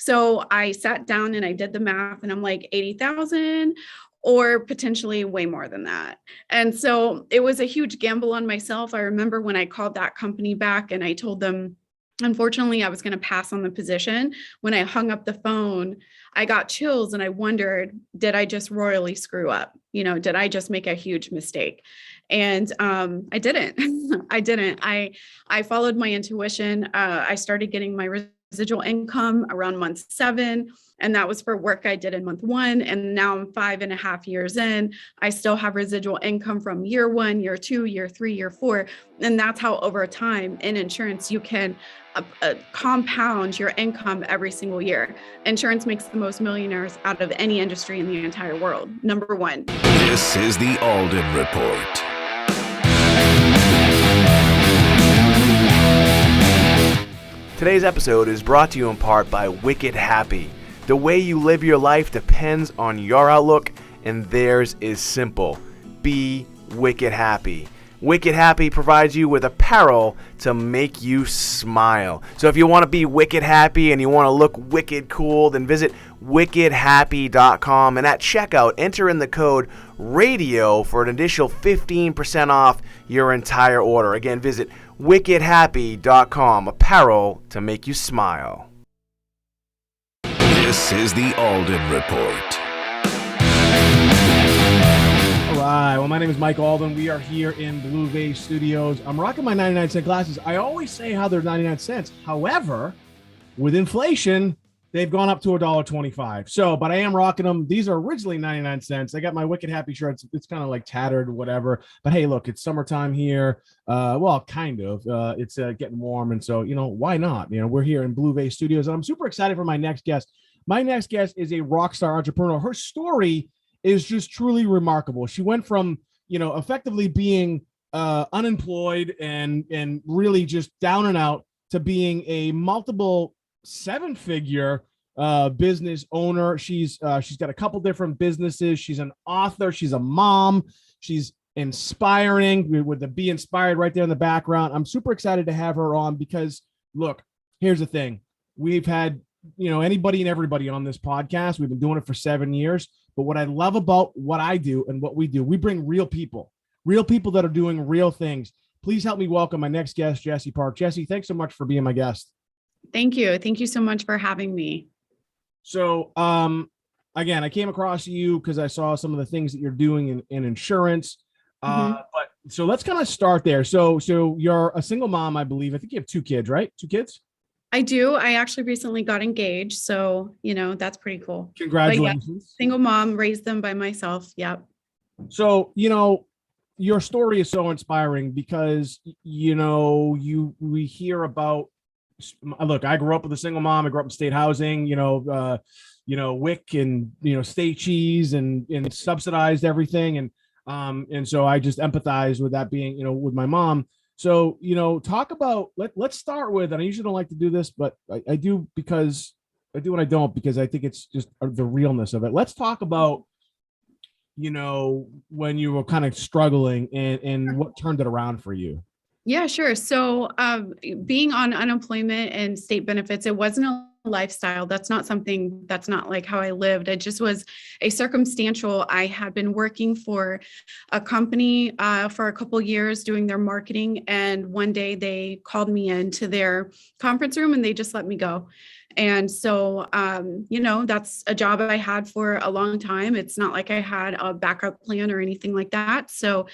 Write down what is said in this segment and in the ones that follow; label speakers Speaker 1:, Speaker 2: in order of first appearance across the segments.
Speaker 1: So I sat down and I did the math and I'm like 80,000 or potentially way more than that. And so it was a huge gamble on myself. I remember when I called that company back and I told them, unfortunately, I was going to pass on the position. When I hung up the phone, I got chills and I wondered, did I just royally screw up? Did I just make a huge mistake? And I didn't. I didn't. I followed my intuition. I started getting my residual income around month 7. And that was for work I did in month 1. And now I'm 5.5 years in. I still have residual income from year 1, year 2, year 3, year 4. And that's how over time in insurance, you can compound your income every single year. Insurance makes the most millionaires out of any industry in the entire world. Number 1.
Speaker 2: This is the Alden Report.
Speaker 3: Today's episode is brought to you in part by Wicked Happy. The way you live your life depends on your outlook, and theirs is simple. Be wicked happy. Wicked Happy provides you with apparel to make you smile. So if you want to be wicked happy and you want to look wicked cool, then visit wickedhappy.com, and at checkout, enter in the code RADIO for an additional 15% off your entire order. Again, visit wickedhappy.com, apparel to make you smile.
Speaker 2: This is the Alden Report.
Speaker 4: All right. Well, my name is Mike Alden. We are here in Blue Vase Studios. I'm rocking my 99-cent glasses. I always say how they're 99 cents. However, with inflation, they've gone up to $1.25. So, but I am rocking them. These are originally 99 cents. I got my Wicked Happy shirt. It's kind of like tattered, whatever. But hey, look, it's summertime here. Well, kind of. It's getting warm. And so, why not? We're here in Blue Vase Studios, and I'm super excited for my next guest. My next guest is a rock star entrepreneur. Her story is just truly remarkable. She went from, effectively being unemployed and really just down and out to being a multiple 7-figure business owner. She's got a couple different businesses. She's an author. She's a mom. She's inspiring with the Be Inspired right there in the background. I'm super excited to have her on because, look, here's the thing. We've had anybody and everybody on this podcast. We've been doing it for 7 years. But what I love about what I do and what we do, we bring real people that are doing real things. Please help me welcome my next guest, Jessi Park. Jessi, thanks so much for being my guest.
Speaker 1: Thank you. Thank you so much for having me.
Speaker 4: So, again, I came across you because I saw some of the things that you're doing in insurance. But so let's kind of start there. So you're a single mom, I believe. I think you have 2 kids, right? 2 kids?
Speaker 1: I do. I actually recently got engaged. So, that's pretty cool.
Speaker 4: Congratulations.
Speaker 1: Yeah, single mom, raised them by myself. Yep.
Speaker 4: So, your story is so inspiring because, we hear about, look, I grew up with a single mom. I grew up in state housing, WIC and, state cheese and subsidized everything. And so I just empathize with that being, with my mom. So, talk about, let's start with, and I usually don't like to do this, but I do because I do and I don't, because I think it's just the realness of it. Let's talk about, when you were kind of struggling and what turned it around for you.
Speaker 1: Yeah, sure. So being on unemployment and state benefits, it wasn't a lifestyle. That's not like how I lived. It just was a circumstantial. I had been working for a company for a couple years doing their marketing. And one day they called me into their conference room and they just let me go. And so, that's a job I had for a long time. It's not like I had a backup plan or anything like that. So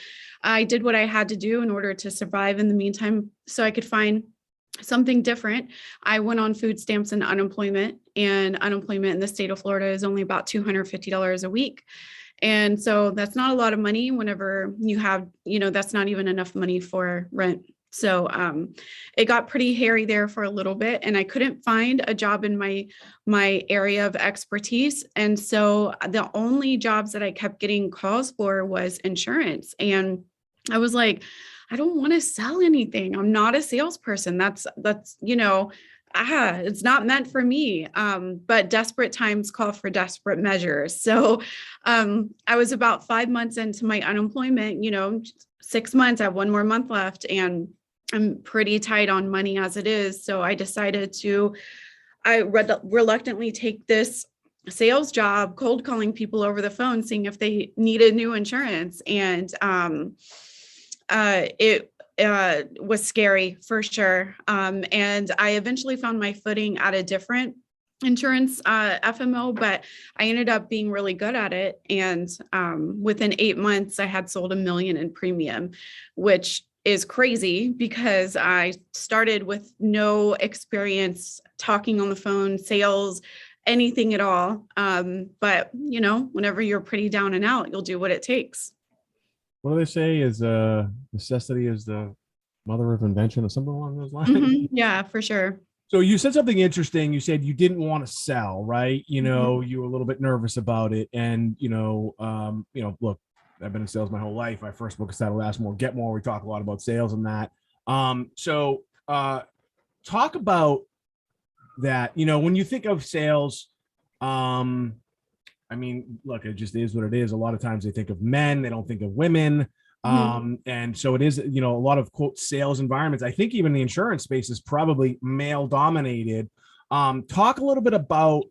Speaker 1: I did what I had to do in order to survive in the meantime, so I could find something different. I went on food stamps and unemployment in the state of Florida is only about $250 a week. And so that's not a lot of money whenever you have, that's not even enough money for rent. So it got pretty hairy there for a little bit, and I couldn't find a job in my area of expertise. And so the only jobs that I kept getting calls for was insurance. And I was like, I don't want to sell anything. I'm not a salesperson. That's it's not meant for me. But desperate times call for desperate measures. So I was about 5 months into my unemployment, 6 months, I have 1 more month left, and I'm pretty tight on money as it is. So I decided to I reluctantly take this sales job, cold calling people over the phone, seeing if they needed new insurance. And it was scary for sure. And I eventually found my footing at a different insurance FMO, but I ended up being really good at it. And within 8 months, I had sold $1 million in premium, which is crazy because I started with no experience talking on the phone, sales, anything at all. But whenever you're pretty down and out, you'll do what it takes.
Speaker 4: What do they say is necessity is the mother of invention or something along those lines?
Speaker 1: Mm-hmm. Yeah, for sure.
Speaker 4: So you said something interesting. You said you didn't want to sell, right? You were a little bit nervous about it. And, look, I've been in sales my whole life. My first book is titled Ask More, Get More. We talk a lot about sales and that. So talk about that. When you think of sales, look, it just is what it is. A lot of times they think of men, they don't think of women. And so it is, a lot of quote sales environments. I think even the insurance space is probably male dominated. Talk a little bit about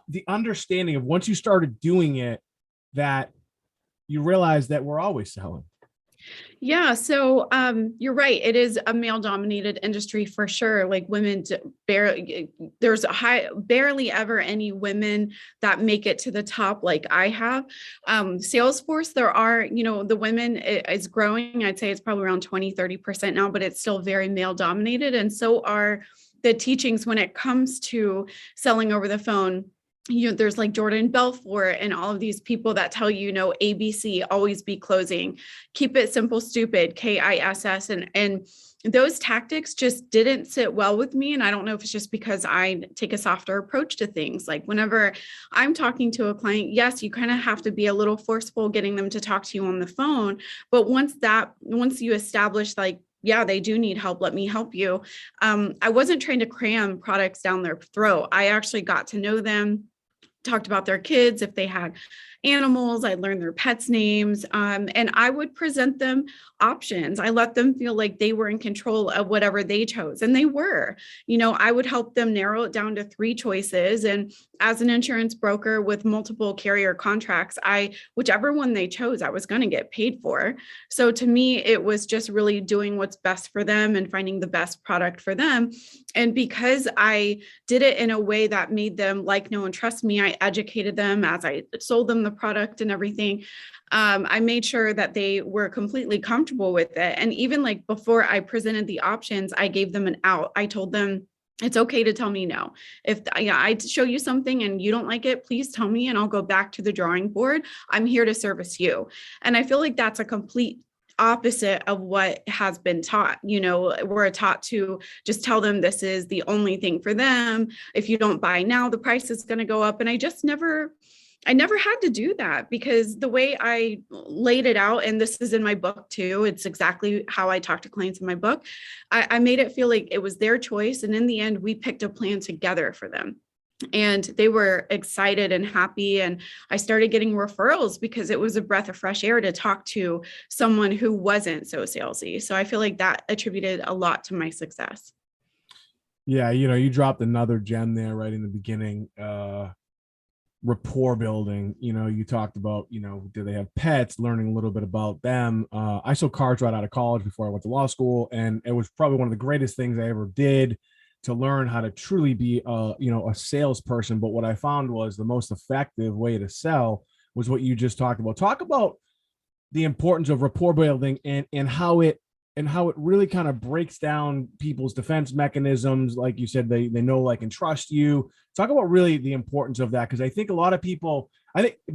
Speaker 4: the understanding of once you started doing it, that you realize that we're always selling.
Speaker 1: Yeah. So you're right. It is a male dominated industry for sure. Like women there's barely ever any women that make it to the top like I have. Salesforce, there are, the women is growing. I'd say it's probably around 20-30% now, but it's still very male dominated. And so are the teachings when it comes to selling over the phone. There's like Jordan Belfort and all of these people that tell ABC, always be closing, keep it simple, stupid, KISS. And those tactics just didn't sit well with me. And I don't know if it's just because I take a softer approach to things. Like whenever I'm talking to a client, yes, you kind of have to be a little forceful getting them to talk to you on the phone. But once you establish like, yeah, they do need help, let me help you. I wasn't trying to cram products down their throat. I actually got to know them, talked about their kids, if they had animals, I'd learn their pets' names, and I would present them options. I let them feel like they were in control of whatever they chose, and they were. I would help them narrow it down to 3 choices. And as an insurance broker with multiple carrier contracts, whichever one they chose, I was going to get paid for. So to me, it was just really doing what's best for them and finding the best product for them. And because I did it in a way that made them like, know, and trust me, I educated them as I sold them the product and everything. I made sure that they were completely comfortable with it. And even like before I presented the options, I gave them an out. I told them, it's okay to tell me no. If I show you something and you don't like it, please tell me and I'll go back to the drawing board. I'm here to service you. And I feel like that's a complete opposite of what has been taught. We're taught to just tell them this is the only thing for them. If you don't buy now, the price is going to go up. And I never had to do that because the way I laid it out, and this is in my book too, it's exactly how I talk to clients in my book. I made it feel like it was their choice. And in the end, we picked a plan together for them. And they were excited and happy. And I started getting referrals because it was a breath of fresh air to talk to someone who wasn't so salesy. So I feel like that attributed a lot to my success.
Speaker 4: Yeah. You dropped another gem there right in the beginning. Rapport building. You talked about, do they have pets, learning a little bit about them. I sold cars right out of college before I went to law school. And it was probably one of the greatest things I ever did to learn how to truly be a salesperson. But what I found was the most effective way to sell was what you just talked about. Talk about the importance of rapport building and how it really kind of breaks down people's defense mechanisms. Like you said, they know, like, and trust you. Talk about really the importance of that. Cause I think a lot of people,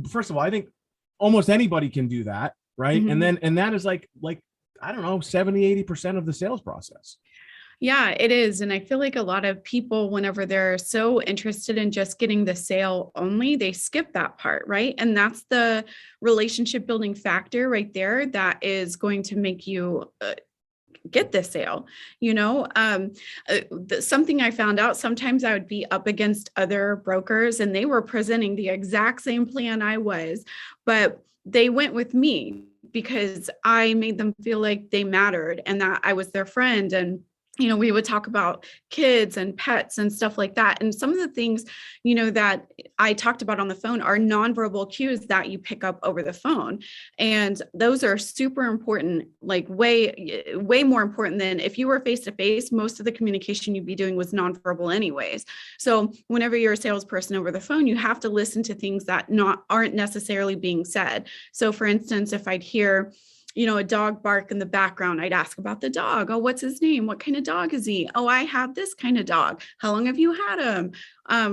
Speaker 4: first of all, I think almost anybody can do that. Right.
Speaker 1: Mm-hmm.
Speaker 4: And that is like, I don't know, 70-80% of the sales process.
Speaker 1: Yeah, it is. And I feel like a lot of people, whenever they're so interested in just getting the sale only, they skip that part, right? And that's the relationship building factor right there that is going to make you get this sale. Something I found out, sometimes I would be up against other brokers and they were presenting the exact same plan I was, but they went with me because I made them feel like they mattered and that I was their friend. And we would talk about kids and pets and stuff like that. And some of the things, that I talked about on the phone are nonverbal cues that you pick up over the phone. And those are super important, like way, way more important than if you were face to face. Most of the communication you'd be doing was nonverbal anyways. So whenever you're a salesperson over the phone, you have to listen to things that aren't necessarily being said. So for instance, if I'd hear a dog bark in the background, I'd ask about the dog. Oh, what's his name? What kind of dog is he? Oh, I have this kind of dog. How long have you had him?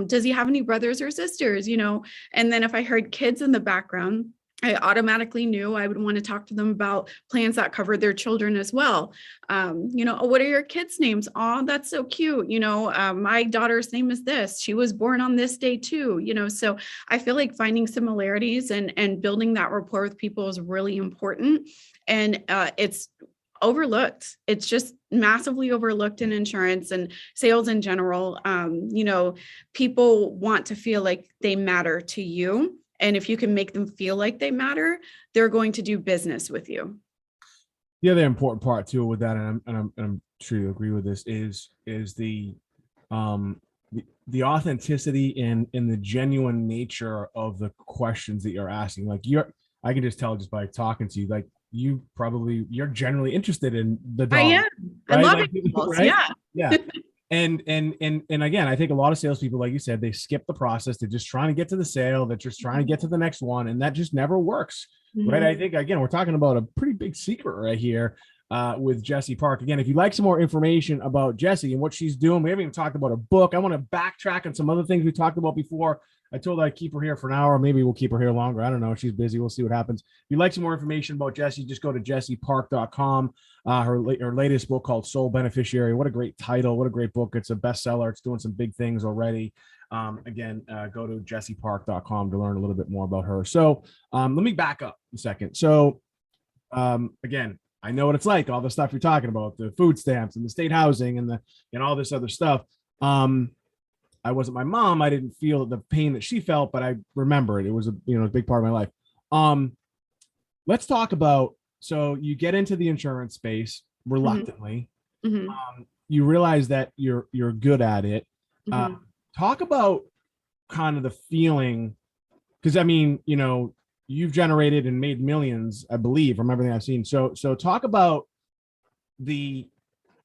Speaker 1: Does he have any brothers or sisters? And then if I heard kids in the background, I automatically knew I would want to talk to them about plans that covered their children as well. Oh, what are your kids' names? Oh, that's so cute. My daughter's name is this. She was born on this day too. So I feel like finding similarities and building that rapport with people is really important. And it's overlooked. It's just massively overlooked in insurance and sales in general. People want to feel like they matter to you. And if you can make them feel like they matter, they're going to do business with you.
Speaker 4: The other important part too with that, and I'm sure you agree with this, is the authenticity and the genuine nature of the questions that you're asking. Like I can just tell just by talking to you, like you're generally interested in the dog.
Speaker 1: I am.
Speaker 4: Right?
Speaker 1: I love animals. Right?
Speaker 4: Yeah. And again, I think a lot of salespeople, like you said, they skip the process. They're just trying to get to the sale. They're just trying to get to the next one. And that just never works. Mm-hmm. Right. I think, again, we're talking about a pretty big secret right here with Jessi Park. Again, if you'd like some more information about Jessi and what she's doing, we haven't even talked about a book. I want to backtrack on some other things we talked about before. I told her I'd keep her here for an hour. Maybe we'll keep her here longer. I don't know. She's busy. We'll see what happens. If you'd like some more information about Jessi, just go to jessipark.com. Her latest book called Soul Beneficiary. What a great title. What a great book. It's a bestseller. It's doing some big things already. Again, go to jessipark.com to learn a little bit more about her. So let me back up a second. So again, I know what it's like, all the stuff you're talking about, the food stamps and the state housing and all this other stuff. I wasn't my mom. I didn't feel the pain that she felt, but I remember it. It was a big part of my life. Let's talk about, so you get into the insurance space reluctantly. Mm-hmm. You realize that you're good at it. Mm-hmm. Talk about kind of the feeling, because I mean, you've generated and made millions, I believe, from everything I've seen. So talk about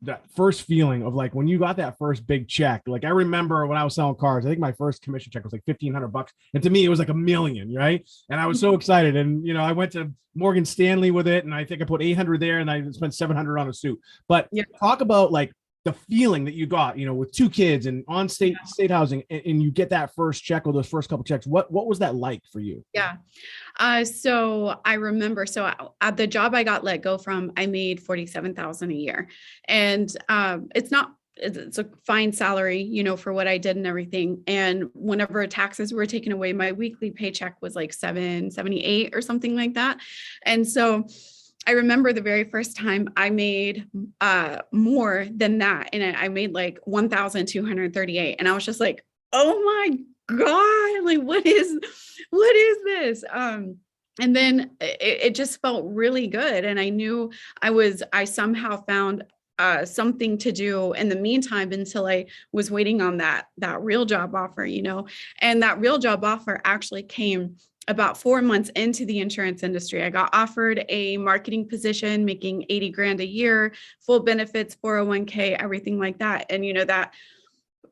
Speaker 4: that first feeling of like when you got that first big check. Like I remember when I was selling cars, I think my first commission check was like $1,500, and to me it was like $1 million, right? And I was so excited, and I went to Morgan Stanley with it, and I think I put 800 there, and I spent 700 on a suit. But talk about like the feeling that you got, with 2 kids and on state housing, and you get that first check or those first couple checks. What was that like for you?
Speaker 1: Yeah. So I remember, at the job I got let go from, I made $47,000 a year, and it's a fine salary, for what I did and everything. And whenever taxes were taken away, my weekly paycheck was like $778 or something like that. And so I remember the very first time I made more than that. And I made like $1,238. And I was just like, oh my God, like, what is this? And then it just felt really good. And I knew I somehow found something to do in the meantime until I was waiting on that real job offer, and that real job offer actually came about 4 months into the insurance industry. I got offered a marketing position, making $80,000 a year, full benefits, 401k, everything like that. And, that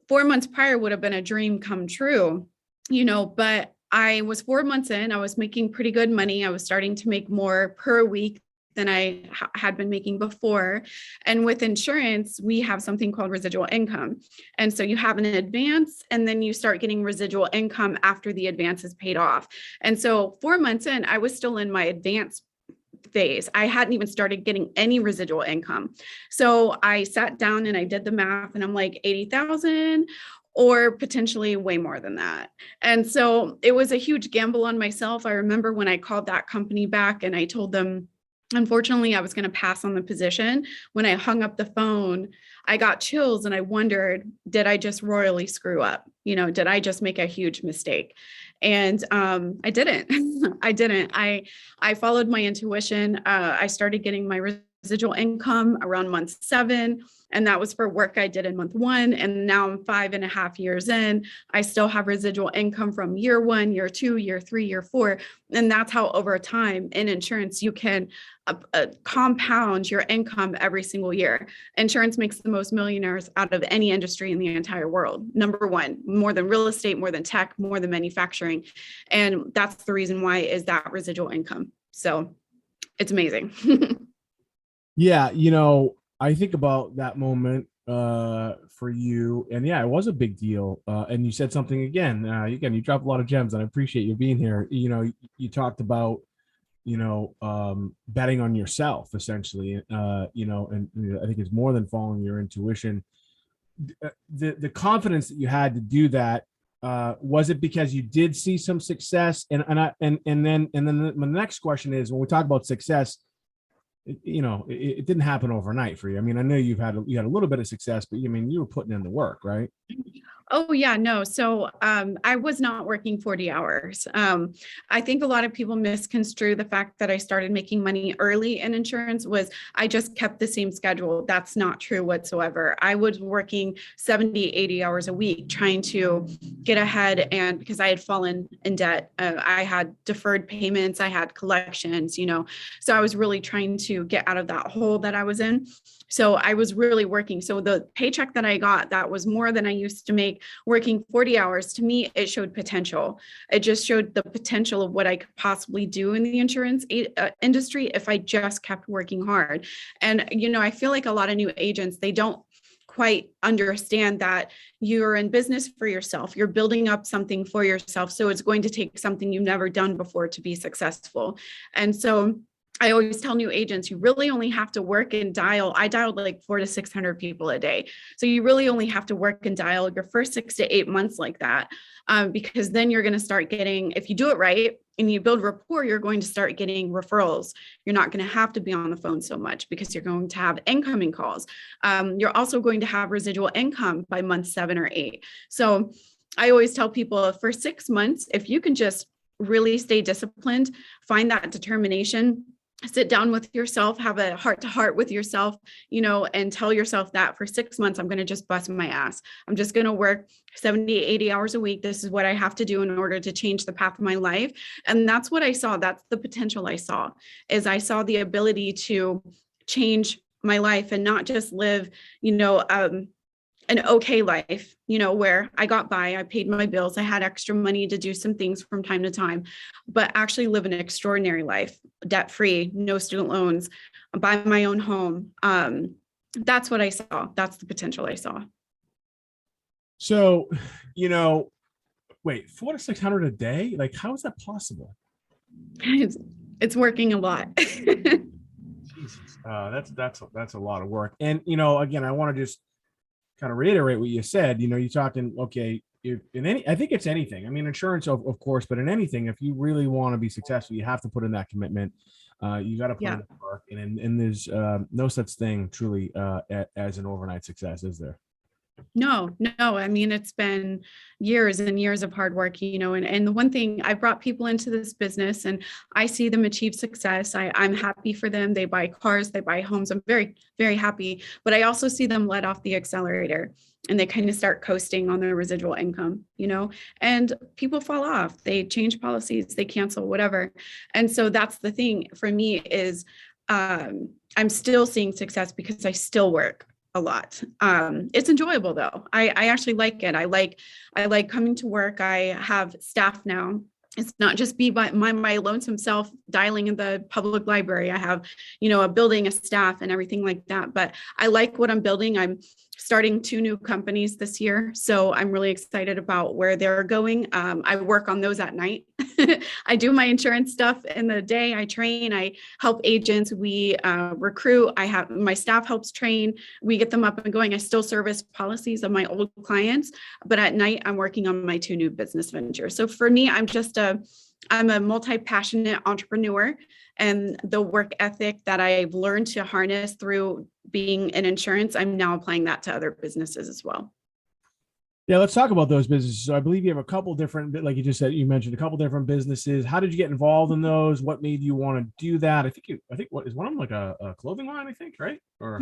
Speaker 1: 4 months prior would have been a dream come true, but I was 4 months in, I was making pretty good money. I was starting to make more per week than I had been making before. And with insurance, we have something called residual income. And so you have an advance, and then you start getting residual income after the advance is paid off. And so 4 months in, I was still in my advance phase. I hadn't even started getting any residual income. So I sat down and I did the math, and I'm like, 80,000 or potentially way more than that. And so it was a huge gamble on myself. I remember when I called that company back and I told them, unfortunately, I was going to pass on the position. When I hung up the phone, I got chills and I wondered, did I just royally screw up? Did I just make a huge mistake? And I didn't. I followed my intuition. I started getting my residual income around month 7. And that was for work I did in month 1. And now I'm 5.5 years in. I still have residual income from year 1, year 2, year 3, year 4. And that's how over time in insurance, you can compound your income every single year. Insurance makes the most millionaires out of any industry in the entire world. Number 1, more than real estate, more than tech, more than manufacturing. And that's the reason why is that residual income. So it's amazing.
Speaker 4: Yeah. I think about that moment for you, and yeah, it was a big deal. And you said something again, you dropped a lot of gems, and I appreciate you being here. You talked about, betting on yourself essentially, and I think it's more than following your intuition. The confidence that you had to do that, was it because you did see some success? And then the next question is, when we talk about success, it didn't happen overnight for you. I mean, I know you had a little bit of success, but you were putting in the work, right?
Speaker 1: Oh yeah, no. So I was not working 40 hours. I think a lot of people misconstrue the fact that I started making money early in insurance was I just kept the same schedule. That's not true whatsoever. I was working 70, 80 hours a week trying to get ahead. And because I had fallen in debt, I had deferred payments, I had collections, so I was really trying to get out of that hole that I was in. So I was really working. So the paycheck that I got, that was more than I used to make working 40 hours. To me, it showed potential. It just showed the potential of what I could possibly do in the insurance industry if I just kept working hard. And, I feel like a lot of new agents, they don't quite understand that you're in business for yourself. You're building up something for yourself. So it's going to take something you've never done before to be successful. And so I always tell new agents, you really only have to work and dial. I dialed like 400 to 600 people a day. So you really only have to work and dial your first 6 to 8 months like that, because then you're going to start getting, if you do it right and you build rapport, you're going to start getting referrals. You're not going to have to be on the phone so much because you're going to have incoming calls. You're also going to have residual income by month 7 or 8. So I always tell people for 6 months, if you can just really stay disciplined, find that determination, sit down with yourself, have a heart to heart with yourself, and tell yourself that for 6 months, I'm going to just bust my ass. I'm just going to work 70, 80 hours a week. This is what I have to do in order to change the path of my life. And that's what I saw. That's the potential I saw, is I saw the ability to change my life and not just live, an okay life, where I got by, I paid my bills, I had extra money to do some things from time to time, but actually live an extraordinary life, debt-free, no student loans, buy my own home. That's what I saw. That's the potential I saw.
Speaker 4: So, wait, 400 to 600 a day? Like, how is that possible?
Speaker 1: It's working a lot.
Speaker 4: Jesus, that's a lot of work. And, again, I want to just kind of reiterate what you said. You're talking, okay, I think it's anything. I mean, insurance, of course, but in anything, if you really want to be successful, you have to put in that commitment. You got to put in the work, and there's no such thing truly as an overnight success, is there?
Speaker 1: No. I mean, it's been years and years of hard work, and the one thing, I brought people into this business and I see them achieve success. I'm happy for them. They buy cars, they buy homes. I'm very, very happy, but I also see them let off the accelerator and they kind of start coasting on their residual income, and people fall off. They change policies, they cancel, whatever. And so that's the thing for me is I'm still seeing success because I still work a lot. It's enjoyable though. I actually like it. I like coming to work. I have staff now. It's not just my lonesome self dialing in the public library. I have, a building, a staff and everything like that. But I like what I'm building. I'm starting 2 new companies this year. So I'm really excited about where they're going. I work on those at night. I do my insurance stuff in the day. I train, I help agents. We recruit. I have my staff helps train. We get them up and going. I still service policies of my old clients, but at night I'm working on my 2 new business ventures. So for me, I'm a multi-passionate entrepreneur, and the work ethic that I've learned to harness through being in insurance, I'm now applying that to other businesses as well.
Speaker 4: Yeah, let's talk about those businesses. So I believe you have a couple different, like you just said, you mentioned a couple different businesses. How did you get involved in those? What made you want to do that? I think what is one of them like a clothing line, I think, right? Or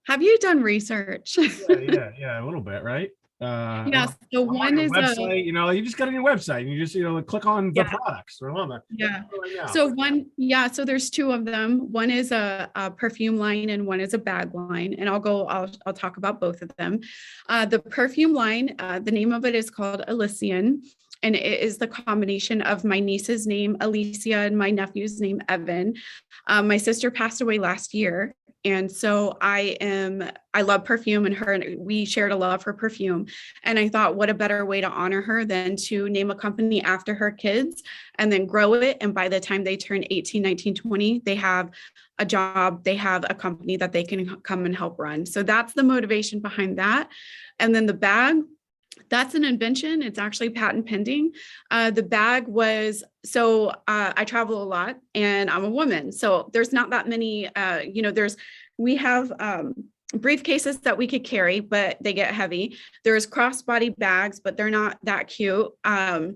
Speaker 1: Have you done research?
Speaker 4: yeah, a little bit, right?
Speaker 1: Yes. So
Speaker 4: I'm on
Speaker 1: one
Speaker 4: your
Speaker 1: is a
Speaker 4: website, you just got on your website and you just, click on the
Speaker 1: yeah.
Speaker 4: products. I love that.
Speaker 1: Yeah.
Speaker 4: Right now.
Speaker 1: So so there's two of them. One is a perfume line and one is a bag line. And I'll talk about both of them. The perfume line, the name of it is called Elysian. And it is the combination of my niece's name, Alicia, and my nephew's name, Evan. My sister passed away last year. And so I love perfume, and we shared a love for perfume. And I thought, what a better way to honor her than to name a company after her kids and then grow it. And by the time they turn 18, 19, 20, they have a job, they have a company that they can come and help run. So that's the motivation behind that. And then the bag, that's an invention. It's actually patent pending. The bag was, I travel a lot and I'm a woman. So there's not that many, we have briefcases that we could carry, but they get heavy. There's crossbody bags, but they're not that cute. You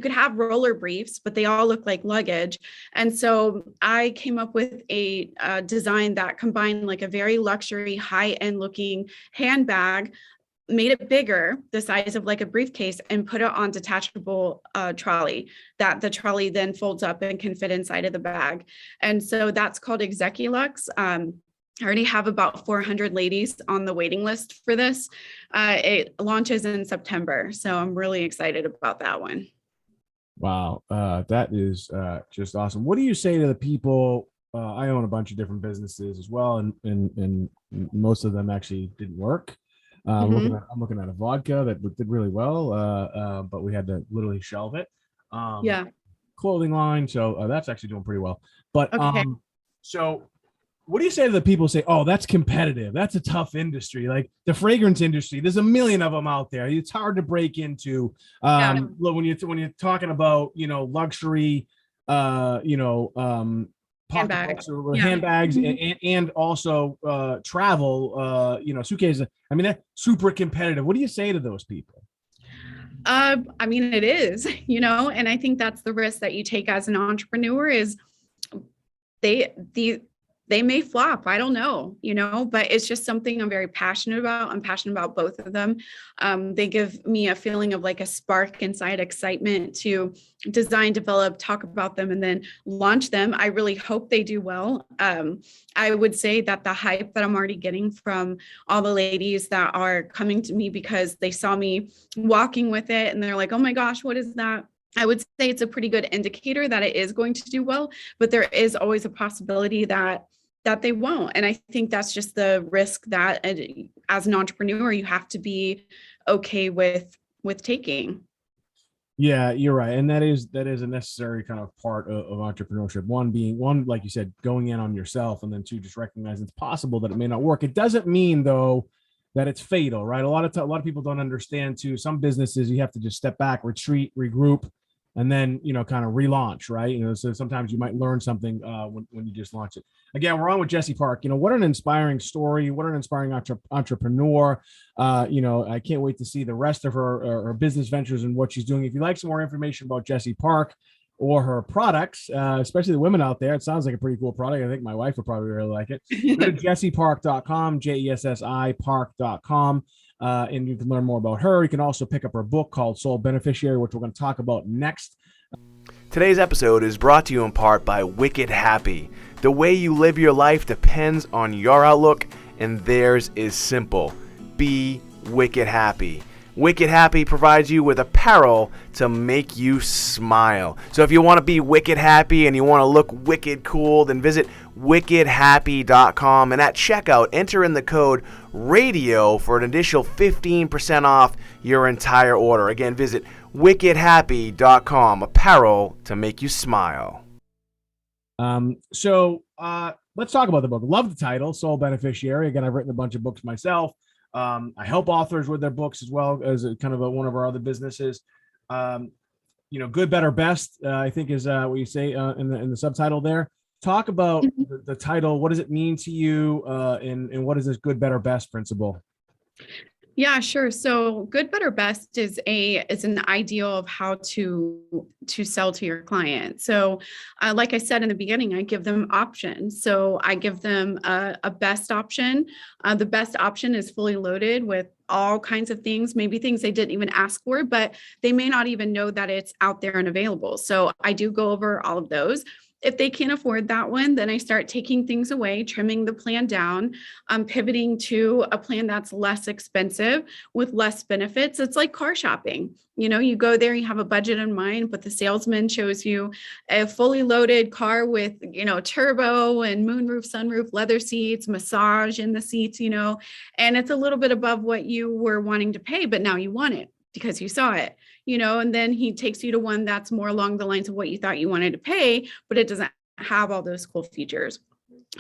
Speaker 1: could have roller briefs, but they all look like luggage. And so I came up with a design that combined like a very luxury, high-end looking handbag, made it bigger, the size of like a briefcase, and put it on detachable trolley that the trolley then folds up and can fit inside of the bag. And so that's called Execulux. I already have about 400 ladies on the waiting list for this. It launches in September. So I'm really excited about that one.
Speaker 4: Wow. That is just awesome. What do you say to the people? I own a bunch of different businesses as well. And most of them actually didn't work. I'm looking at a vodka that did really well, but we had to literally shelve it. Clothing line, so that's actually doing pretty well. But
Speaker 1: okay.
Speaker 4: So what do you say to the people who say, "Oh, that's competitive. That's a tough industry, like the fragrance industry. There's a million of them out there. It's hard to break into." When you're talking about luxury, pocketbooks or handbags and also travel, suitcases. I mean, that's super competitive. What do you say to those people?
Speaker 1: I mean, it is, and I think that's the risk that you take as an entrepreneur is they may flop. I don't know, but it's just something I'm very passionate about. I'm passionate about both of them. They give me a feeling of like a spark inside, excitement to design, develop, talk about them, and then launch them. I really hope they do well. I would say that the hype that I'm already getting from all the ladies that are coming to me because they saw me walking with it and they're like, oh my gosh, what is that? I would say it's a pretty good indicator that it is going to do well, but there is always a possibility that they won't. And I think that's just the risk that as an entrepreneur, you have to be okay with taking.
Speaker 4: Yeah, you're right. And that is a necessary kind of part of entrepreneurship. One, like you said, going in on yourself, and then two, just recognizing it's possible that it may not work. It doesn't mean though that it's fatal, right? A lot of people don't understand too. Some businesses, you have to just step back, retreat, regroup, and then, kind of relaunch, right? So sometimes you might learn something when you just launch it. Again, we're on with Jessi Park. What an inspiring story. What an inspiring entrepreneur. I can't wait to see the rest of her business ventures and what she's doing. If you'd like some more information about Jessi Park or her products, especially the women out there, it sounds like a pretty cool product. I think my wife would probably really like it. Go to jessipark.com, JESSI park.com. And you can learn more about her. You can also pick up her book called Soul Beneficiary, which we're going to talk about next.
Speaker 3: Today's episode is brought to you in part by Wicked Happy. The way you live your life depends on your outlook, and theirs is simple. Be wicked happy. Wicked Happy provides you with apparel to make you smile. So if you want to be wicked happy and you want to look wicked cool, then visit wickedhappy.com, and at checkout, enter in the code RADIO for an additional 15% off your entire order. Again, visit wickedhappy.com, apparel to make you smile.
Speaker 4: Let's talk about the book. Love the title, Soul Beneficiary. Again, I've written a bunch of books myself. I help authors with their books as well as one of our other businesses. Good, better, best, I think is what you say in the subtitle there. Talk about the title. What does it mean to you? And what is this good, better, best principle?
Speaker 1: Yeah, sure. So good, better, best is an ideal of how to sell to your client. So, like I said in the beginning, I give them options. So I give them a best option. The best option is fully loaded with all kinds of things, maybe things they didn't even ask for, but they may not even know that it's out there and available. So I do go over all of those. If they can't afford that one, then I start taking things away, trimming the plan down, pivoting to a plan that's less expensive with less benefits. It's like car shopping. You go there, you have a budget in mind, but the salesman shows you a fully loaded car with, turbo and moonroof, sunroof, leather seats, massage in the seats, and it's a little bit above what you were wanting to pay, but now you want it because you saw it, and then he takes you to one that's more along the lines of what you thought you wanted to pay, but it doesn't have all those cool features.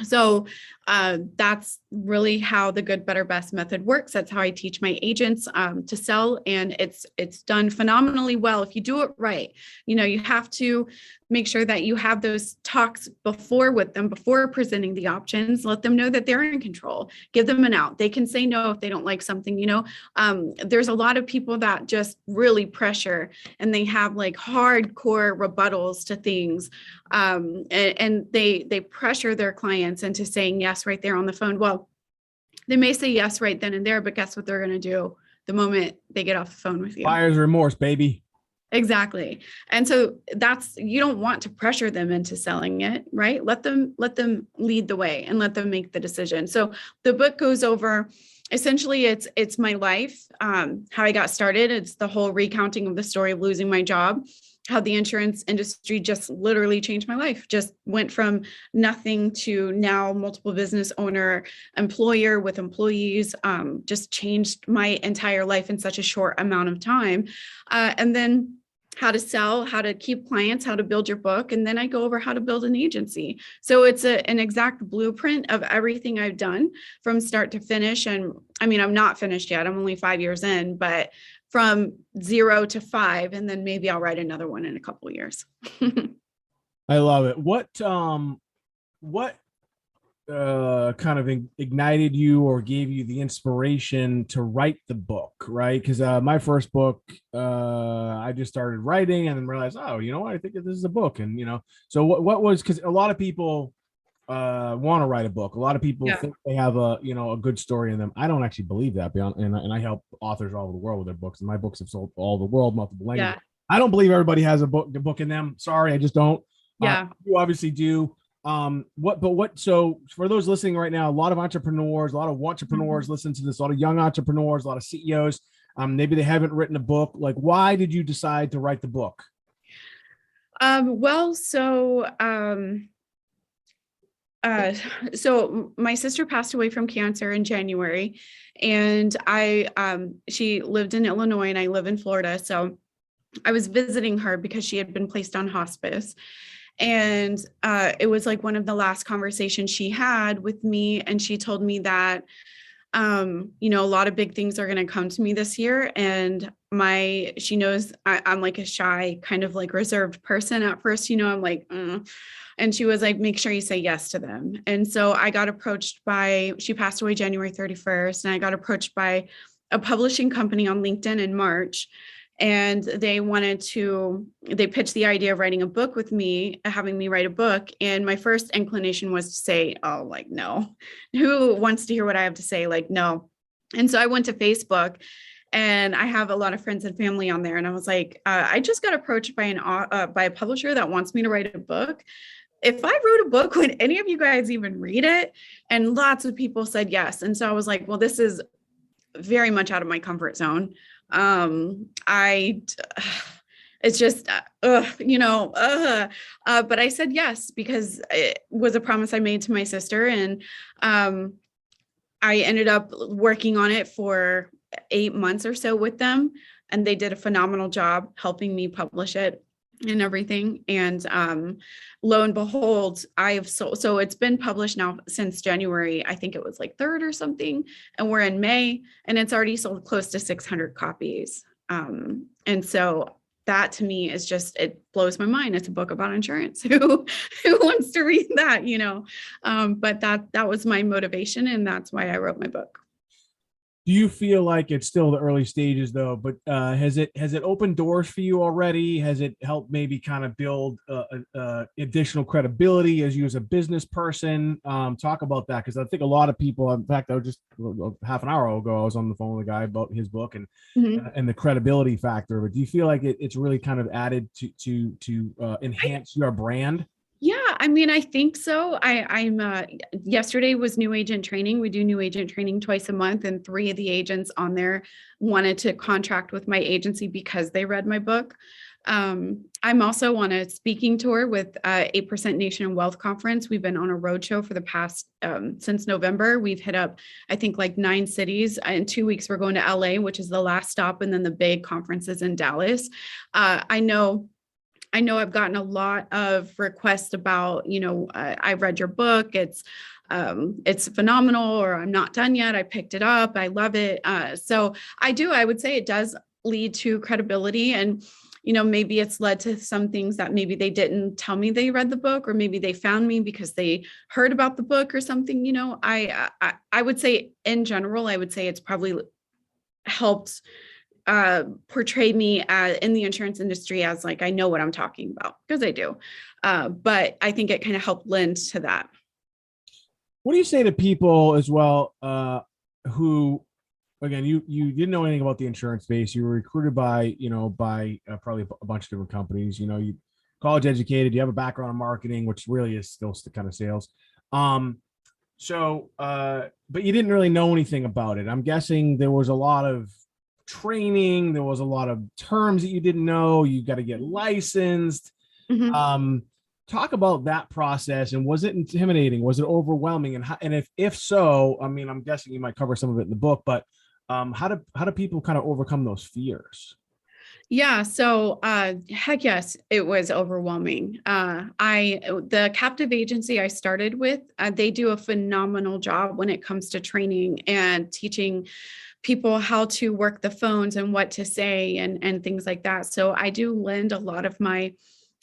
Speaker 1: So that's really how the good, better, best method works. That's how I teach my agents to sell, and it's done phenomenally well if you do it right. You have to make sure that you have those talks before presenting the options. Let them know that they're in control. Give them an out. They can say no if they don't like something. There's a lot of people that just really pressure, and they have like hardcore rebuttals to things, and they pressure their clients into saying yes right there on the phone. Well, they may say yes right then and there, but guess what they're going to do the moment they get off the phone with you?
Speaker 4: Buyer's remorse, baby.
Speaker 1: Exactly. And so you don't want to pressure them into selling it, right? Let them lead the way and let them make the decision. So the book goes over, essentially it's my life, how I got started. It's the whole recounting of the story of losing my job, how the insurance industry just literally changed my life, just went from nothing to now multiple business owner, employer with employees, just changed my entire life in such a short amount of time. And then how to sell, how to keep clients, how to build your book. And then I go over how to build an agency. So it's an exact blueprint of everything I've done from start to finish. And I mean, I'm not finished yet. I'm only 5 years in, but from 0 to 5, and then maybe I'll write another one in a couple of years.
Speaker 4: I love it. What kind of ignited you or gave you the inspiration to write the book, right? Because my first book, I just started writing and then realized, oh, you know what? I think this is a book. And, so what was, because a lot of people want to write a book. A lot of people think they have a good story in them. I don't actually believe that. And I help authors all over the world with their books, and my books have sold all over the world, multiple languages. Yeah. I don't believe everybody has a book in them. Sorry, I just don't.
Speaker 1: Yeah,
Speaker 4: you obviously do. So for those listening right now, a lot of entrepreneurs listen to this, a lot of young entrepreneurs, a lot of CEOs, maybe they haven't written a book. Like, why did you decide to write the book?
Speaker 1: So my sister passed away from cancer in January, and she lived in Illinois and I live in Florida. So I was visiting her because she had been placed on hospice. And it was like one of the last conversations she had with me. And she told me that, a lot of big things are going to come to me this year. And she knows I'm like a shy, kind of like reserved person at first, I'm like, And she was like, make sure you say yes to them. And so I got approached she passed away January 31st. And I got approached by a publishing company on LinkedIn in March. And they pitched the idea of writing a book with me, having me write a book. And my first inclination was to say, oh, like, no, who wants to hear what I have to say? Like, no. And so I went to Facebook, and I have a lot of friends and family on there. And I was like, I just got approached by a publisher that wants me to write a book. If I wrote a book, would any of you guys even read it? And lots of people said yes. And so I was like, well, this is very much out of my comfort zone. It's just, but I said yes, because it was a promise I made to my sister. And, I ended up working on it for 8 months or so with them, and they did a phenomenal job helping me publish it and everything. And, lo and behold, so it's been published now since January. I think it was like 3rd or something, and we're in May, and it's already sold close to 600 copies. And so that to me is just, it blows my mind. It's a book about insurance. Who wants to read that, but that was my motivation, and that's why I wrote my book.
Speaker 4: Do you feel like it's still the early stages though, but has it opened doors for you already? Has it helped maybe kind of build additional credibility as you as a business person? Talk about that, because I think a lot of people, in fact, I was just half an hour ago, I was on the phone with a guy about his book and
Speaker 1: Mhm.
Speaker 4: and the credibility factor. But do you feel like it's really kind of added to enhance your brand?
Speaker 1: Yeah, I mean, I think so. I'm yesterday was new agent training. We do new agent training twice a month, and 3 of the agents on there wanted to contract with my agency because they read my book. I'm also on a speaking tour with 8% Nation and Wealth Conference. We've been on a roadshow for the past since November. We've hit up, I think, like 9 cities. In 2 weeks, we're going to LA, which is the last stop, and then the big conferences in Dallas. I know I've gotten a lot of requests about, I read your book. It's phenomenal, or I'm not done yet. I picked it up. I love it. So I would say it does lead to credibility, and, maybe it's led to some things that maybe they didn't tell me they read the book, or maybe they found me because they heard about the book or something. I would say in general, I would say it's probably helped portray me in the insurance industry as like I know what I'm talking about, because I do. But I think it kind of helped lend to that.
Speaker 4: What do you say to people as well who, again, you didn't know anything about the insurance space? You were recruited by probably a bunch of different companies. You college educated. You have a background in marketing, which really is still kind of sales. But you didn't really know anything about it. I'm guessing there was a lot of training. There was a lot of terms that you didn't know. You got to get licensed.
Speaker 1: Mhm.
Speaker 4: Talk about that process, and was it intimidating? Was it overwhelming? And if so, I mean, I'm guessing you might cover some of it in the book, but how do people kind of overcome those fears?
Speaker 1: So heck yes, it was overwhelming. The captive agency I started with, they do a phenomenal job when it comes to training and teaching people how to work the phones and what to say and things like that. So I do lend a lot of my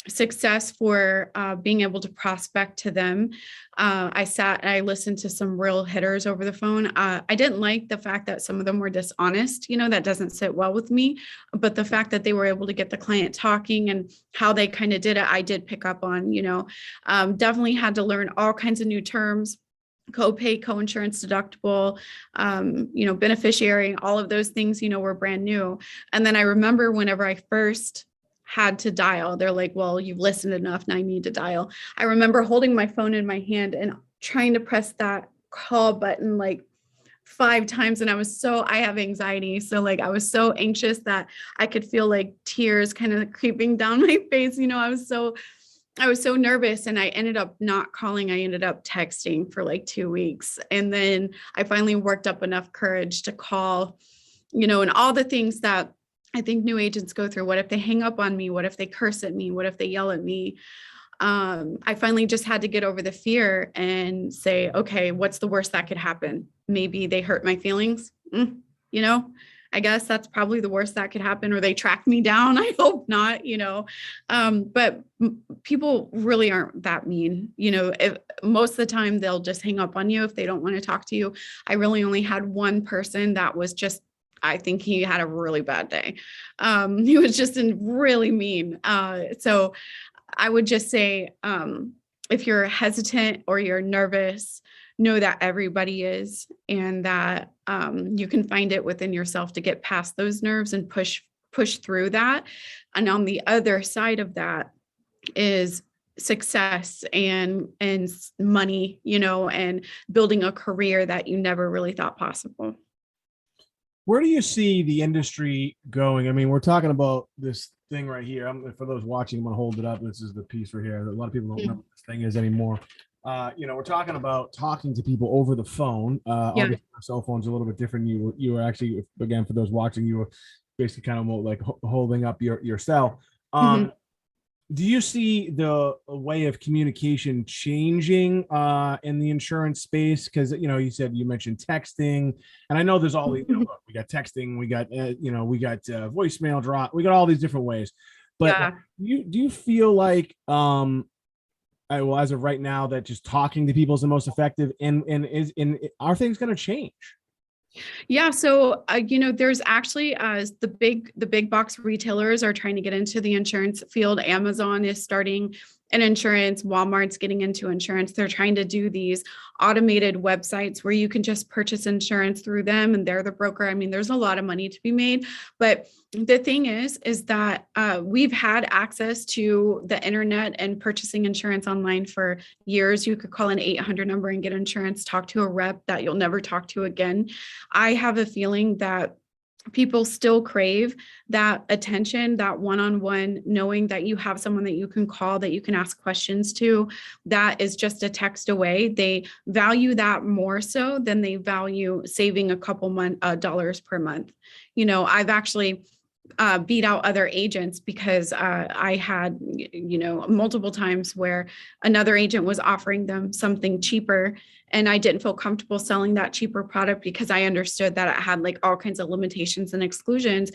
Speaker 1: success for being able to prospect to them. I sat and I listened to some real hitters over the phone. I didn't like the fact that some of them were dishonest. That doesn't sit well with me. But the fact that they were able to get the client talking and how they kind of did it, I did pick up on. Definitely had to learn all kinds of new terms. Co-pay, co-insurance, deductible, beneficiary, all of those things, were brand new. And then I remember whenever I first had to dial, they're like, well, you've listened enough, now I need to dial. I remember holding my phone in my hand and trying to press that call button like 5 times. And I have anxiety. So like, I was so anxious that I could feel like tears kind of creeping down my face. I was so nervous, and I ended up not calling. I ended up texting for like 2 weeks. And then I finally worked up enough courage to call, and all the things that I think new agents go through. What if they hang up on me? What if they curse at me? What if they yell at me? I finally just had to get over the fear and say, okay, what's the worst that could happen? Maybe they hurt my feelings. I guess that's probably the worst that could happen, or they track me down. I hope not, but people really aren't that mean. If most of the time they'll just hang up on you if they don't want to talk to you. I really only had one person that was just, I think he had a really bad day. He was just really mean. So I would just say, if you're hesitant or you're nervous, know that everybody is, and that you can find it within yourself to get past those nerves and push through that. And on the other side of that is success and money, and building a career that you never really thought possible.
Speaker 4: Where do you see the industry going? I mean, we're talking about this thing right here. For those watching, I'm going to hold it up. This is the piece right here. A lot of people don't know what this thing is anymore. We're talking about talking to people over the phone. Obviously, our cell phone's a little bit different. You were actually, again, for those watching, you were basically kind of more like holding up your cell. Do you see the way of communication changing in the insurance space? Because you mentioned texting, and I know there's all these. We got texting, we got voicemail drop, we got all these different ways. But do you feel like as of right now that just talking to people is the most effective? And are things going to change?
Speaker 1: Yeah. So, there's actually the big box retailers are trying to get into the insurance field. Amazon is starting an insurance. Walmart's getting into insurance. They're trying to do these automated websites where you can just purchase insurance through them and they're the broker. I mean, there's a lot of money to be made, but the thing is that we've had access to the internet and purchasing insurance online for years. You could call an 800 number and get insurance, talk to a rep that you'll never talk to again. I have a feeling that people still crave that attention, that one-on-one, knowing that you have someone that you can call, that you can ask questions to, that is just a text away. They value that more so than they value saving a couple dollars per month. I've actually beat out other agents because I had, multiple times where another agent was offering them something cheaper and I didn't feel comfortable selling that cheaper product because I understood that it had like all kinds of limitations and exclusions.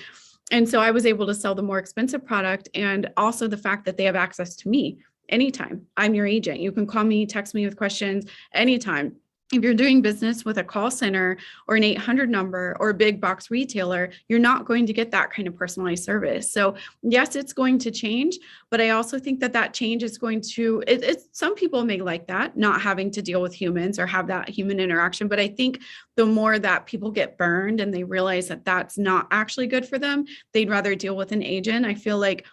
Speaker 1: And so I was able to sell the more expensive product, and also the fact that they have access to me anytime. I'm your agent. You can call me, text me with questions anytime. If you're doing business with a call center or an 800 number or a big box retailer, you're not going to get that kind of personalized service. So yes, it's going to change, but I also think that change is going to, some people may like that, not having to deal with humans or have that human interaction. But I think the more that people get burned and they realize that that's not actually good for them, they'd rather deal with an agent. I feel like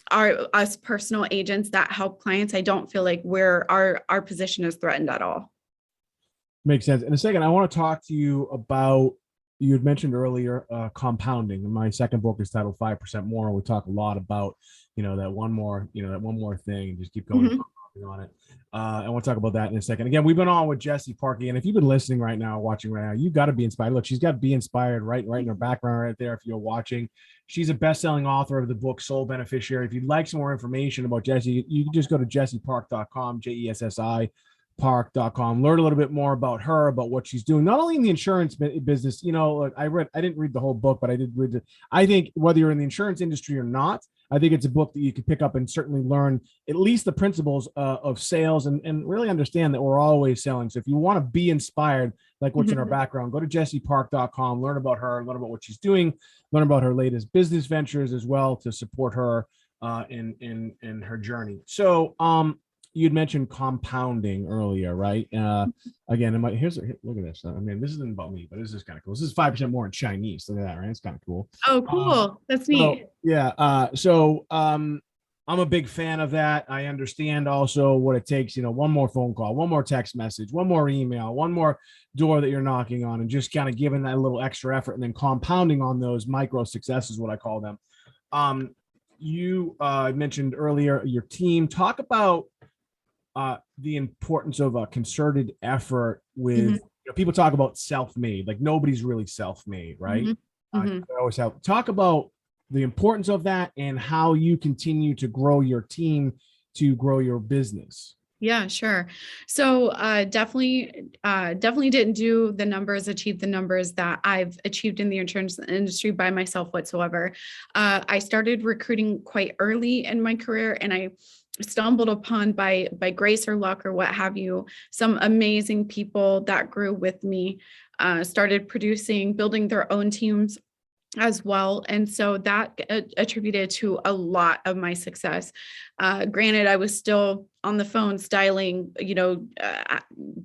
Speaker 1: us personal agents that help clients, I don't feel like our position is threatened at all.
Speaker 4: Makes sense. In a second, I want to talk to you about, you had mentioned earlier, compounding. And my second book is titled 5% More. We talk a lot about, that one more thing, and just keep going on it. I want to talk about that in a second. Again, we've been on with Jessi Park. And if you've been listening right now, watching right now, you've got to be inspired. Look, she's got to be inspired right in her background right there. If you're watching, she's a best-selling author of the book Soul Beneficiary. If you'd like some more information about Jessi, you can just go to jessipark.com, Jessi park.com, learn a little bit more about her, about what she's doing, not only in the insurance business. I didn't read the whole book, but I did read it. I think whether you're in the insurance industry or not, I think it's a book that you can pick up and certainly learn at least the principles of sales and really understand that we're always selling. So if you want to be inspired, like what's in her background, go to jessipark.com, learn about her, learn about what she's doing, learn about her latest business ventures as well to support her in her journey. So, you'd mentioned compounding earlier, right? Again, look at this. I mean, this isn't about me, but this is kind of cool. This is 5% more in Chinese. Look at that, right? It's kind of cool.
Speaker 1: Oh, cool. That's neat.
Speaker 4: I'm a big fan of that. I understand also what it takes, one more phone call, one more text message, one more email, one more door that you're knocking on, and just kind of giving that a little extra effort and then compounding on those micro successes, what I call them. You mentioned earlier your team. Talk about the importance of a concerted effort with people talk about self-made, like nobody's really self-made, right? I always have talk about the importance of that and how you continue to grow your team to grow your business.
Speaker 1: Yeah, sure. So definitely didn't achieve the numbers that I've achieved in the insurance industry by myself whatsoever. I started recruiting quite early in my career, and I stumbled upon by grace or luck or what have you, some amazing people that grew with me, started producing, building their own teams as well. And so that attributed to a lot of my success. Granted, I was still on the phone styling,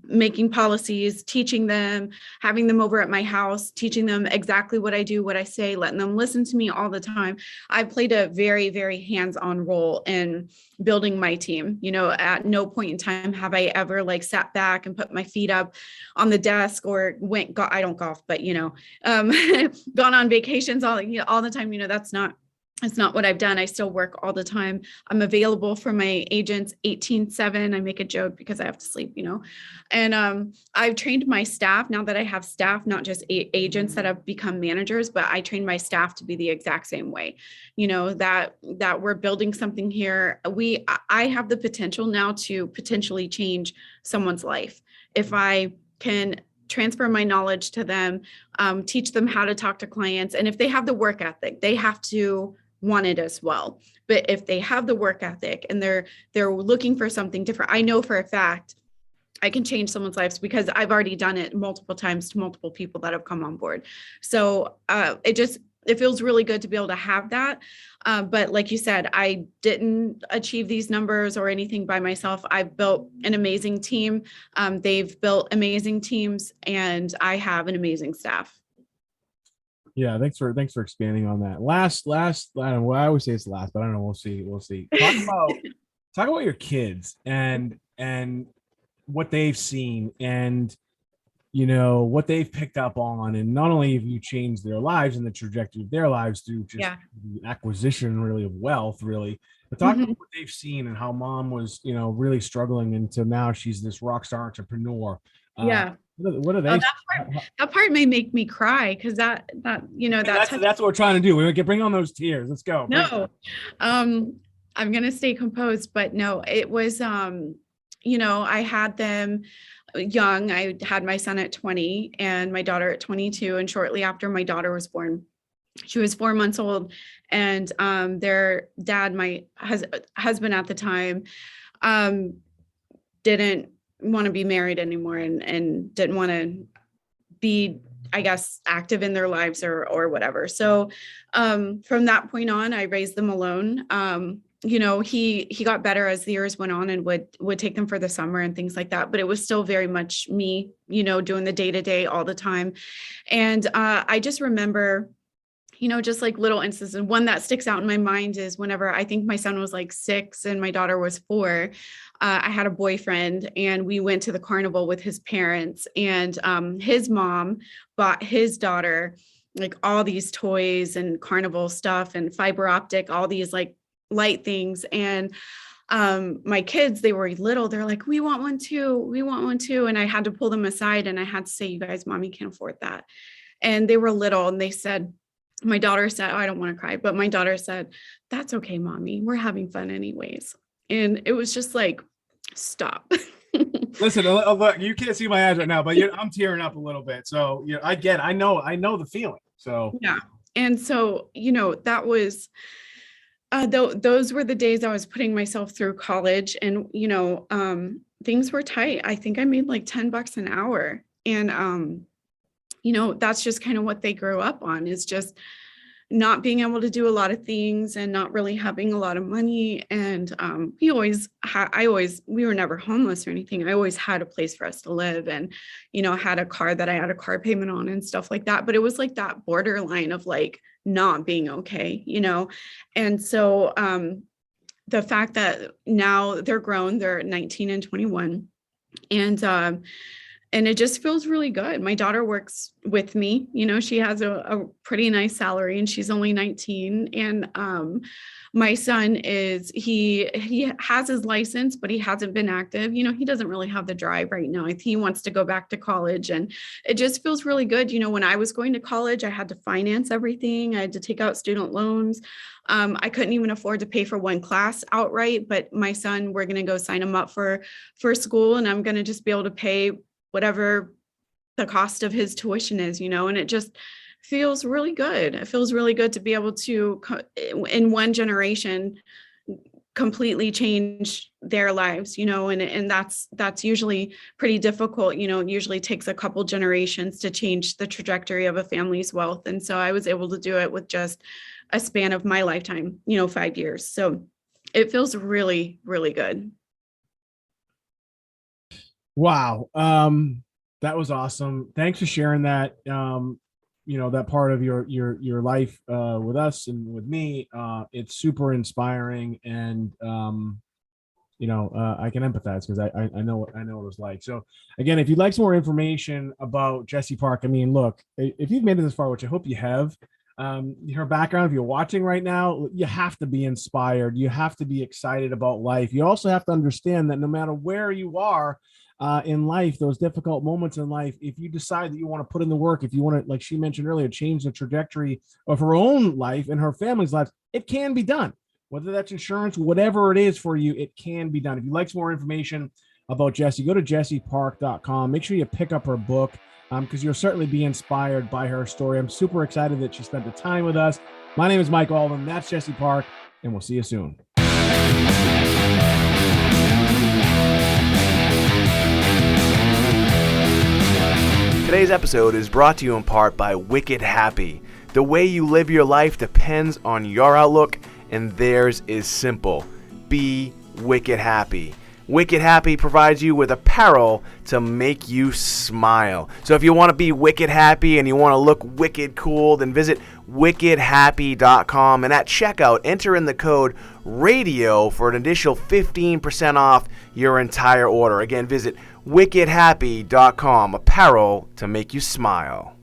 Speaker 1: making policies, teaching them, having them over at my house, teaching them exactly what I do, what I say, letting them listen to me all the time. I played a very, very hands-on role in building my team. At no point in time have I ever sat back and put my feet up on the desk or I don't golf, but gone on vacations all the time. That's not what I've done. I still work all the time. I'm available for my agents 18/7. I make a joke because I have to sleep, and I've trained my staff now that I have staff, not just agents that have become managers, but I train my staff to be the exact same way, that we're building something here. I have the potential now to potentially change someone's life. If I can transfer my knowledge to them, teach them how to talk to clients. And if they have the work ethic, they have to want it as well. But if they have the work ethic and they're looking for something different, I know for a fact I can change someone's lives because I've already done it multiple times to multiple people that have come on board. So it feels really good to be able to have that. But like you said, I didn't achieve these numbers or anything by myself. I've built an amazing team. They've built amazing teams, and I have an amazing staff.
Speaker 4: Yeah, thanks for expanding on that. Last, I don't know, I always say it's last, but I don't know. We'll see. Talk about your kids and what they've seen and what they've picked up on, and not only have you changed their lives and the trajectory of their lives through just the acquisition really of wealth, really, but talk about what they've seen and how mom was really struggling until now she's this rock star entrepreneur. What are they?
Speaker 1: That part may make me cry because that's
Speaker 4: what we're trying to do. We can bring on those tears. Let's go.
Speaker 1: No, I'm gonna stay composed, but no, it was I had them young. I had my son at 20 and my daughter at 22. And shortly after my daughter was born, she was 4 months old. And their dad, my husband at the time, didn't want to be married anymore and didn't want to be, I guess, active in their lives or whatever. So from that point on, I raised them alone. He got better as the years went on and would take them for the summer and things like that. But it was still very much me, doing the day-to-day all the time. And I just remember, just like little instances. One that sticks out in my mind is whenever I think my son was like 6 and my daughter was 4, I had a boyfriend and we went to the carnival with his parents, and his mom bought his daughter like all these toys and carnival stuff and fiber optic, all these like light things. And my kids, they were little, they're like, we want one too. And I had to pull them aside and I had to say, you guys, mommy can't afford that. And they were little and they said, my daughter said, I don't want to cry, but my daughter said, that's okay, mommy, we're having fun anyways. And it was just like, stop.
Speaker 4: Listen, look, you can't see my eyes right now, but I'm tearing up a little bit. So I know the feeling. So
Speaker 1: yeah. And so, that was, those were the days I was putting myself through college, and, things were tight. I think I made like $10 an hour. And, that's just kind of what they grew up on, is just not being able to do a lot of things and not really having a lot of money. And we were never homeless or anything. I always had a place for us to live, and, had a car that I had a car payment on and stuff like that. But it was like that borderline of like not being okay, And so the fact that now they're grown, they're 19 and 21, and it just feels really good. My daughter works with me. She has a pretty nice salary and she's only 19. And my son he has his license, but he hasn't been active. He doesn't really have the drive right now. He wants to go back to college, and it just feels really good. When I was going to college, I had to finance everything. I had to take out student loans. I couldn't even afford to pay for one class outright, but my son, we're going to go sign him up for school, and I'm going to just be able to pay whatever the cost of his tuition is, and it just feels really good. It feels really good to be able to, in one generation, completely change their lives, and that's usually pretty difficult. It usually takes a couple generations to change the trajectory of a family's wealth. And so I was able to do it with just a span of my lifetime, 5 years. So it feels really, really good.
Speaker 4: Wow. That was awesome. Thanks for sharing that. That part of your life with us and with me. It's super inspiring, and I can empathize because I know what it was like. So again, if you'd like some more information about Jessi Park, look, if you've made it this far, which I hope you have, her background, if you're watching right now, you have to be inspired. You have to be excited about life. You also have to understand that no matter where you are in life, those difficult moments in life, if you decide that you want to put in the work, if you want to, like she mentioned earlier, change the trajectory of her own life and her family's lives, it can be done. Whether that's insurance, whatever it is for you, it can be done. If you'd like some more information about Jessi, go to jessipark.com. Make sure you pick up her book, because you'll certainly be inspired by her story. I'm super excited that she spent the time with us. My name is Mike Alden. That's Jessi Park, and we'll see you soon.
Speaker 3: Today's episode is brought to you in part by Wicked Happy. The way you live your life depends on your outlook, and theirs is simple. Be wicked happy. Wicked Happy provides you with apparel to make you smile. So if you want to be wicked happy and you want to look wicked cool, then visit wickedhappy.com, and at checkout, enter in the code RADIO for an additional 15% off your entire order. Again, visit wickedhappy.com, apparel to make you smile.